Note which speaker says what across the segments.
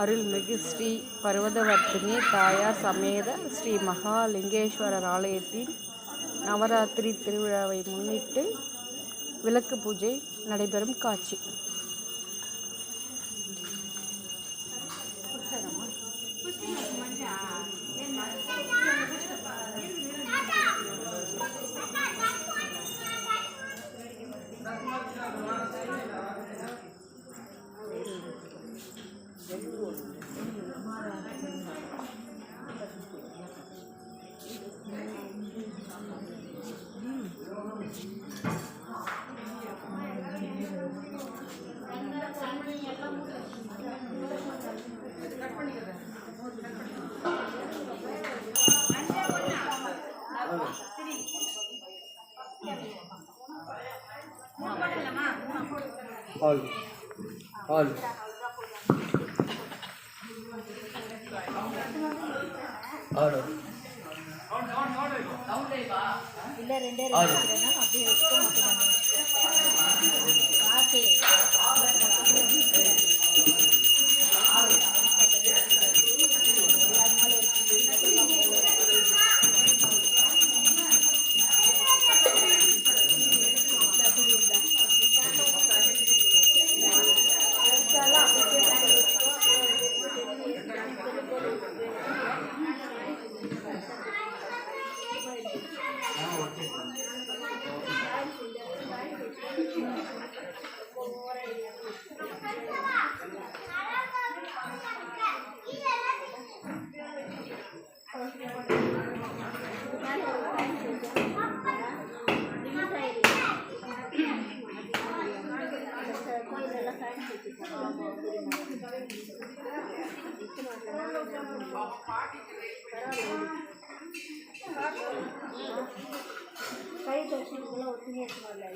Speaker 1: அருள்மிகு ஸ்ரீ பர்வதவர்த்தினி தாயார் சமேத ஸ்ரீ மகாலிங்கேஸ்வரர் ஆலயத்தின் நவராத்திரி திருவிழாவை முன்னிட்டு விளக்கு பூஜை நடைபெறும் காட்சி.
Speaker 2: இல்லை ரெண்டே அப்படியே வச்சுக்க கை தோஷத்துக்குள்ள ஒத்துமே இருக்கல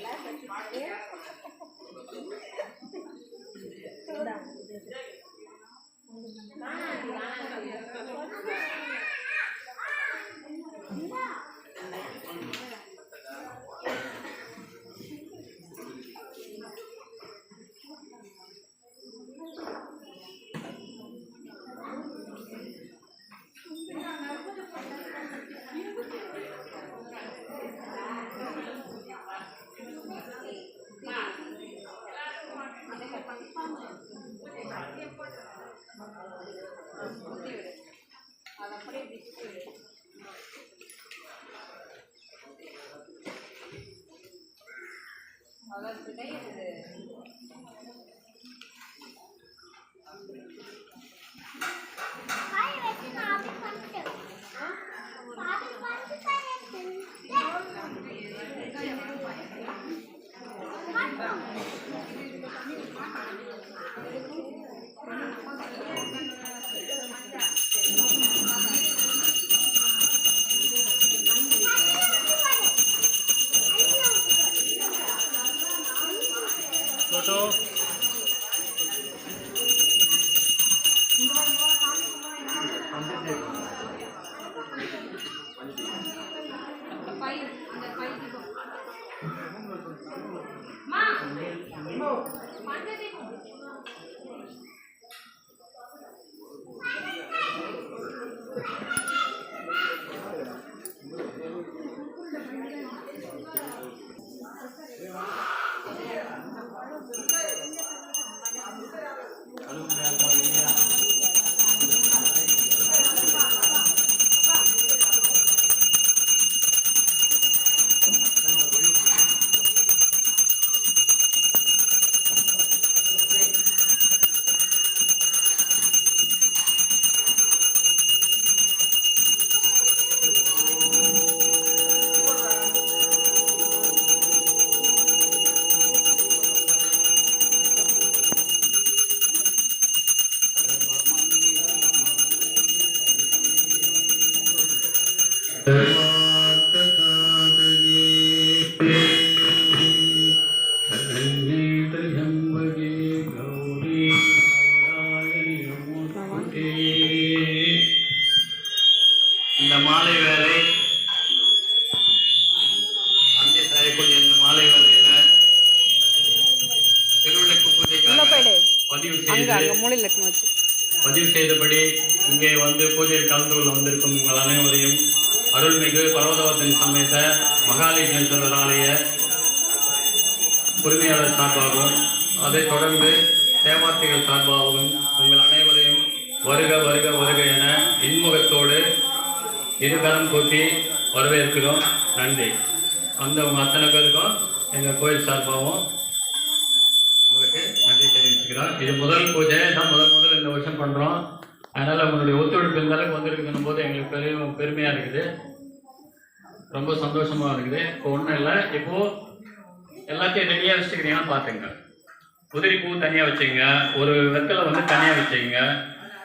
Speaker 3: இந்த மாலை வேலை அங்கே செய்யக்கூடிய இந்த மாலை வேலையில திருவிளக்கு பூஜைக்காக பதிவு செய்து பதிவு செய்தபடி இங்கே வந்து பூஜையில் கலந்து கொள்ள வந்திருக்கும் உங்கள் அனைவரையும் அருள்மிகு பர்வதவர்த்தினி சமேத மகாலிங்கேஸ்வரர் ஆலய உரிமையாளர் சார்பாகவும் அதைத் தொடர்ந்து தேவார்த்திகள் சார்பாகவும் உங்கள் அனைவரையும் வருக வருக வருக என இன்முகத்தோடு இருகரம் கூட்டி வரவேற்கிறோம். நன்றி. வந்தவங்க அத்தனை பேருக்கும் எங்கள் கோயில் சார்பாகவும் உங்களுக்கு நன்றி தெரிவிச்சுக்கிறோம். இது முதல் பூஜை தான், முதல் இந்த வருஷம் பண்ணுறோம். அதனால் உங்களுடைய ஒத்துழைப்பு இந்த அளவுக்கு வந்திருக்குன்னும் போது எங்களுக்கு பெருமையாக இருக்குது, ரொம்ப சந்தோஷமாக இருக்குது. இப்போ ஒன்றும் இல்லை, இப்போது எல்லாத்தையும் ரெடியாக வச்சுக்கிறீங்கன்னா பார்த்துங்க. உதிரி பூ தனியாக வச்சுங்க, ஒரு வெத்தலை வந்து தனியாக வச்சுங்க.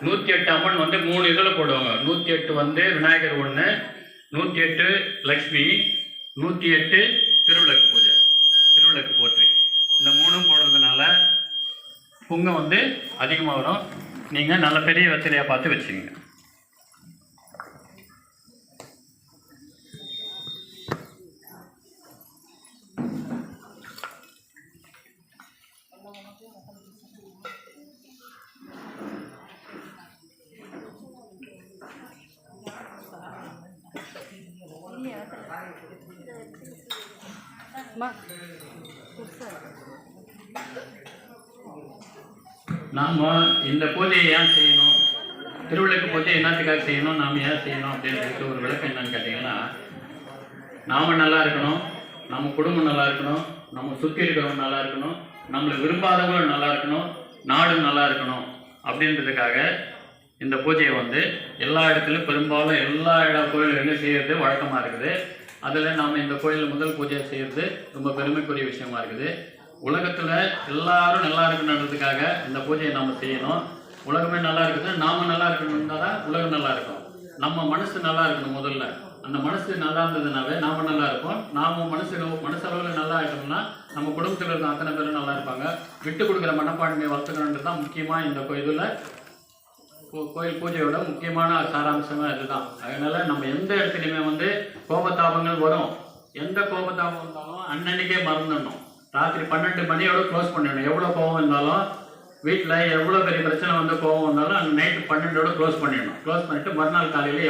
Speaker 3: 108 அம்மன் வந்து 3 இதில் போடுவாங்க. 108 வந்து விநாயகர் ஒன்று, 108 லக்ஷ்மி, 108 திருவிளக்கு பூஜை, திருவிளக்கு போற்றி. இந்த 3ம் போடுறதுனால புங்கை வந்து அதிகமாக வரும். நீங்கள் நல்ல பெரிய வெத்தலையாக பார்த்து வச்சுங்க. நாம் இந்த பூஜையை ஏன் செய்யணும், திருவிளக்கு பூஜை என்னத்துக்காக செய்யணும், நாம் ஏன் செய்யணும் அப்படின்றதுக்கு ஒரு விளக்கம் என்னன்னு கேட்டிங்கன்னா, நாம் நல்லா இருக்கணும், நம்ம குடும்பம் நல்லா இருக்கணும், நம்ம சுற்றி இருக்கிறவங்க நல்லா இருக்கணும், நம்மளை விரும்பாதவங்களும் நல்லா இருக்கணும், நாடும் நல்லா இருக்கணும் அப்படின்றதுக்காக இந்த பூஜையை வந்து எல்லா இடத்துலையும் பெரும்பாலும் எல்லா கோயில்களையும் செய்கிறது வழக்கமாக இருக்குது. அதில் நாம் இந்த கோயிலில் முதல் பூஜையை செய்கிறது ரொம்ப பெருமைக்குரிய விஷயமா இருக்குது. உலகத்தில் எல்லாரும் நல்லா இருக்கணுன்றதுக்காக இந்த பூஜையை நாம் செய்யணும். உலகமே நல்லா இருக்குது, நாம் நல்லா இருக்கணும்னா தான் உலகம் நல்லா இருக்கும். நம்ம மனசு நல்லா இருக்கணும். முதல்ல அந்த மனசு நல்லா இருந்ததுனாவே நாம் நல்லா இருப்போம். நாம் மனசளவில் நல்லா இருக்கணும்னா நம்ம குடும்பத்தில் இருக்க அத்தனை பேரும் நல்லா இருப்பாங்க. விட்டு கொடுக்குற மனப்பான்மையை வளர்த்துக்கணுன்றது தான் முக்கியமாக இந்த இதில் கோயில் பூஜையோட முக்கியமான சாராம்சமாக இதுதான். அதனால் நம்ம எந்த இடத்துலையுமே வந்து கோபத்தாபங்கள் வரும். எந்த கோபத்தாபம் இருந்தாலும் அன்னன்னைக்கே மறந்துடணும். ராத்திரி 12 மணியோட க்ளோஸ் பண்ணிடணும். எவ்வளோ கோபம் இருந்தாலும் வீட்டில் எவ்வளோ பெரிய பிரச்சனை வந்து கோபம் வந்தாலும் அந்த நைட்டு 12ஓட க்ளோஸ் பண்ணிடணும். க்ளோஸ் பண்ணிவிட்டு மறுநாள் காலையில்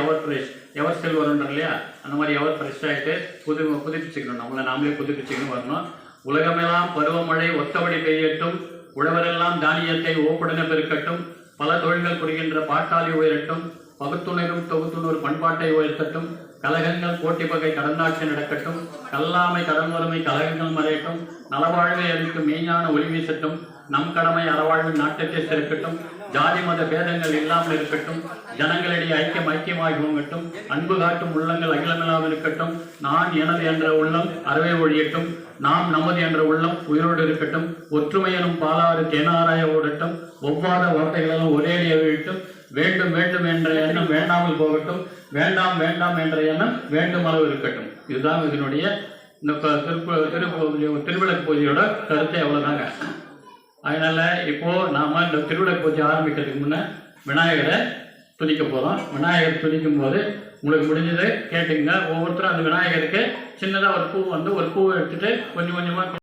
Speaker 3: எவர் செல் வரும்ன்ற இல்லையா, அந்த மாதிரி எவர் ஃப்ரெஷ் ஆகிட்டு புதுப்பிச்சுக்கணும். நம்மளை நாமளே புதுப்பிச்சுக்கணும் வரணும். உலகமெல்லாம் பருவமழை ஒத்தபடி பெய்யட்டும், உழவரெல்லாம் தானியத்தை ஓப்புடனே பெருக்கட்டும், பல தொழில்கள் புரிகின்ற பாட்டாளி உயரட்டும், பகுத்துணரும் தொகுத்துணர் பண்பாட்டை உயர்த்தட்டும், கலகங்கள் போட்டி பகை கடந்தாட்சி நடக்கட்டும், கல்லாமை கடன் வறுமை கலகங்கள் மறையட்டும், நலவாழ்வை அளிக்கும் மெய்ஞான ஒளி வீசட்டும், நம் கடமை அறவாழ்வின் நாட்டத்தை சிறக்கட்டும், ஜாதி மத பேதங்கள் இல்லாமல் இருக்கட்டும், ஜனங்களிடையே ஐக்கியமாகி ஓங்கட்டும், அன்பு காட்டும் உள்ளங்கள் அகிலமில்லாமல் இருக்கட்டும், நான் எனது என்ற உள்ளம் அறவே ஒழியட்டும், நாம் நமது என்ற உள்ளம் உயிரோடு இருக்கட்டும், ஒற்றுமை எனும் பாலாறு தேனாராய ஓடட்டும், ஒவ்வாத வார்த்தைகளெல்லாம் ஒரேடிய வீழ்ட்டும், வேண்டும் வேண்டும் என்ற எண்ணம் வேண்டாமல் போகட்டும், வேண்டாம் வேண்டாம் என்ற எண்ணம் வேண்டும் அளவு இருக்கட்டும். இதுதான் இதனுடைய இந்த திருவிளக்கு பூஜையோட கருத்தை அவ்வளோதாங்க. அதனால இப்போது நாம் இந்த திருவிளக்கு பூஜை ஆரம்பிக்கிறதுக்கு முன்னே விநாயகரை துதிக்க போகிறோம். விநாயகர் துதிக்கும் போது உங்களுக்கு முடிஞ்சதை கேட்டுங்க. ஒவ்வொருத்தரும் அந்த விநாயகருக்கு சின்னதாக ஒரு பூ எடுத்துகிட்டு கொஞ்சம் கொஞ்சமாக